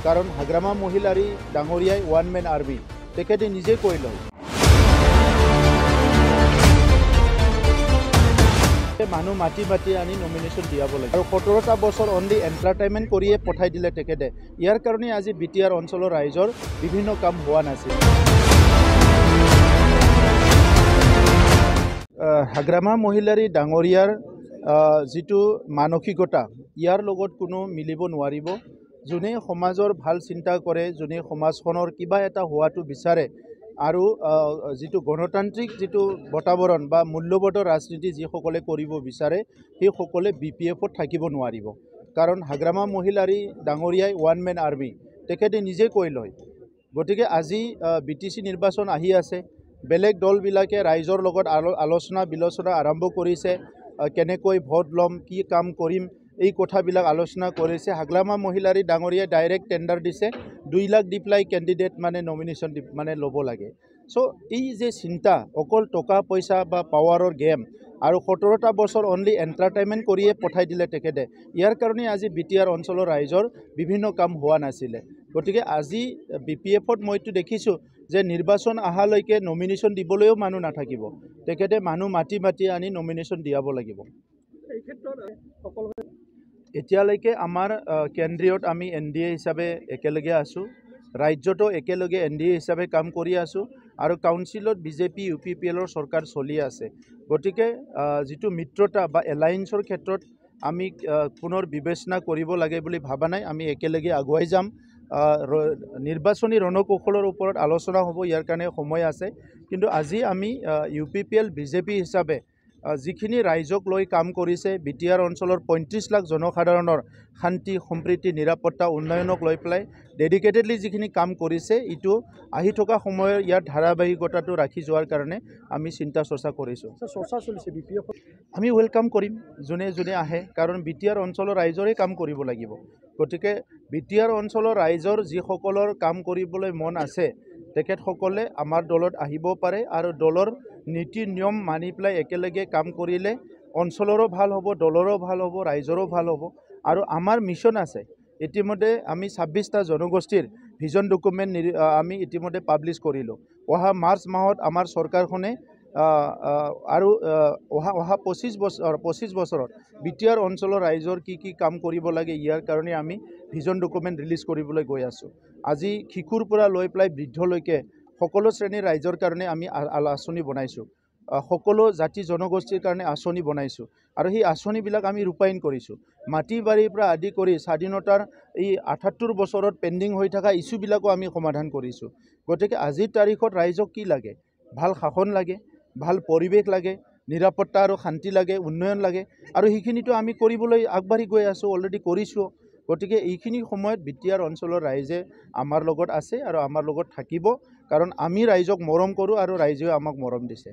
কাৰণ হাগ্ৰামা মহিলাৰী ডাঙৰীয়াই one man army তেখেতে নিজে কৈ লয় মানুহ মাতি মাতি আনি নমিনেশ্যন দিয়াব লাগে আৰু 17টা বছৰ অনলি এণ্টাৰটেইনমেণ্ট কৰিয়ে পঠাই দিলে তেখেতে ইয়াৰ কাৰণে আজি বিটিআৰ অঞ্চলৰ ৰাইজৰ বিভিন্ন কাম হোৱা নাছিল হাগ্ৰামা মহিলাৰী ডাঙৰীয়াৰ যিটো মানসিকতা ইয়াৰ লগত কোনো মিলিব নোৱাৰিব যোনে সমাজৰ ভাল চিন্তা কৰে যোনে সমাজখনৰ কিবা এটা হোৱাটো বিচাৰে আৰু যিটো গণতান্ত্ৰিক যিটো বাতাবৰণ বা মূল্যবোধৰ ৰাজনীতি যিসকলে কৰিব বিচাৰে সেই সকলে বিপিএফত থাকিব নোৱাৰিব কাৰণ হাগ্ৰামা মহিলাৰী ডাঙৰীয়াই ওৱান মেন আৰ্মি তেখেতে নিজে কৈ লয় গতিকে আজি বিটিচি নিৰ্বাচন আহি আছে বেলেগ দলবিলাকে ৰাইজৰ লগত আলোচনা বিলোচনা আৰম্ভ কৰিছে কেনেকৈ ভোট ল'ম কি কাম কৰিম এই কথাবিলাক আলোচনা কৰিছে হাগ্ৰামা মহিলাৰী ডাঙৰীয়াই ডাইৰেক্ট টেণ্ডাৰ দিছে 2 লাখ দি পেলাই কেণ্ডিডেট মানে নমিনেশ্যন মানে ল'ব লাগে চ' এই যে চিন্তা অকল টকা পইচা বা পাৱাৰৰ গেম আৰু 17টা বছৰ অনলি এণ্টাৰটেইনমেণ্ট কৰিয়ে পঠাই দিলে তেখেতে ইয়াৰ কাৰণে আজি বিটিআৰ অঞ্চলৰ ৰাইজৰ বিভিন্ন কাম হোৱা নাছিলে গতিকে আজি বিপিএফত মইতো দেখিছোঁ যে নিৰ্বাচন অহালৈকে নমিনেশ্যন দিবলৈও মানুহ নাথাকিব তেখেতে মানুহ মাতি মাতি আনি নমিনেশ্যন দিয়াব লাগিব এই ক্ষেত্ৰত এতিয়ালৈকে আমাৰ কেন্দ্ৰীয়ত আমি এনডিএ হিচাপে একেলগে আছোঁ ৰাজ্যতো একেলগে এনডিএ হিচাপে কাম কৰি আছোঁ আৰু কাউন্সিলত বিজেপি ইউপিপিএলৰ চৰকাৰ চলি আছে গতিকে যিটো মিত্ৰতা বা এলায়েন্সৰ ক্ষেত্ৰত আমি পুনৰ বিবেচনা কৰিব লাগে বুলি ভাবা নাই আমি একেলগে আগুৱাই যাম নিৰ্বাচনী ৰণকৌশলৰ ওপৰত আলোচনা হ'ব ইয়াৰ কাৰণে সময় আছে কিন্তু আজি আমি ইউপিপিএল বিজেপি হিচাপে যিখিনি ৰাইজক লৈ কাম কৰিছে বিটিআৰ অঞ্চলৰ 35 লাখ জনসাধাৰণৰ শান্তি সম্প্ৰীতি নিৰাপত্তা উন্নয়নক লৈ পেলাই ডেডিকেটেডলি যিখিনি কাম কৰিছে ইটো আহি থকা সময়ৰ ইয়াৰ ধাৰাবাহিকতাটো ৰাখি যোৱাৰ কাৰণে আমি চিন্তা চৰ্চা কৰিছোঁ চৰ্চা চলিছে বিপিএফ আমি ৱেলকাম কৰিম যোনে যোনে আহে কাৰণ বিটিআৰ অঞ্চলৰ ৰাইজৰে কাম কৰিব লাগিব গতিকে বিটিআৰ অঞ্চলৰ ৰাইজৰ যিসকলৰ কাম কৰিবলৈ মন আছে তেখেতসকলে আমাৰ দলত আহিব পাৰে আৰু দলৰ নীতি নিয়ম মানি পেলাই একেলগে কাম কৰিলে অঞ্চলৰো ভাল হ'ব দলৰো ভাল হ'ব ৰাইজৰো ভাল হ'ব আৰু আমাৰ মিছন আছে ইতিমধ্যে আমি 26টা জনগোষ্ঠীৰ ভিজন ডকুমেণ্ট আমি ইতিমধ্যে পাব্লিছ কৰিলোঁ অহা মাৰ্চ মাহত আমাৰ চৰকাৰখনে আৰু অহা 25 বছৰত বিটিআৰ অঞ্চলৰ ৰাইজৰ কি কাম কৰিব লাগে ইয়াৰ কাৰণে আমি ভিজন ডকুমেণ্ট ৰিলিজ কৰিবলৈ গৈ আছোঁ আজি শিশুৰ পৰা লৈ পেলাই বৃদ্ধলৈকে সকলো শ্ৰেণীৰ ৰাইজৰ কাৰণে আমি আঁচনি বনাইছোঁ সকলো জাতি জনগোষ্ঠীৰ কাৰণে আঁচনি বনাইছোঁ আৰু সেই আঁচনিবিলাক আমি ৰূপায়ণ কৰিছোঁ মাটি বাৰীৰ পৰা আদি কৰি স্বাধীনতাৰ এই 78 বছৰত পেণ্ডিং হৈ থকা ইছ্যুবিলাকো আমি সমাধান কৰিছোঁ গতিকে আজিৰ তাৰিখত ৰাইজক কি লাগে ভাল শাসন লাগে ভাল পৰিৱেশ লাগে নিৰাপত্তা আৰু শান্তি লাগে উন্নয়ন লাগে আৰু সেইখিনিতো আমি কৰিবলৈ আগবাঢ়ি গৈ আছোঁ অলৰেডি কৰিছোঁ গতিকে এইখিনি সময়ত বিটিআৰ অঞ্চলৰ ৰাইজে আমাৰ লগত আছে আৰু আমাৰ লগত থাকিব কাৰণ আমি ৰাইজক মৰম কৰোঁ আৰু ৰাইজেও আমাক মৰম দিছে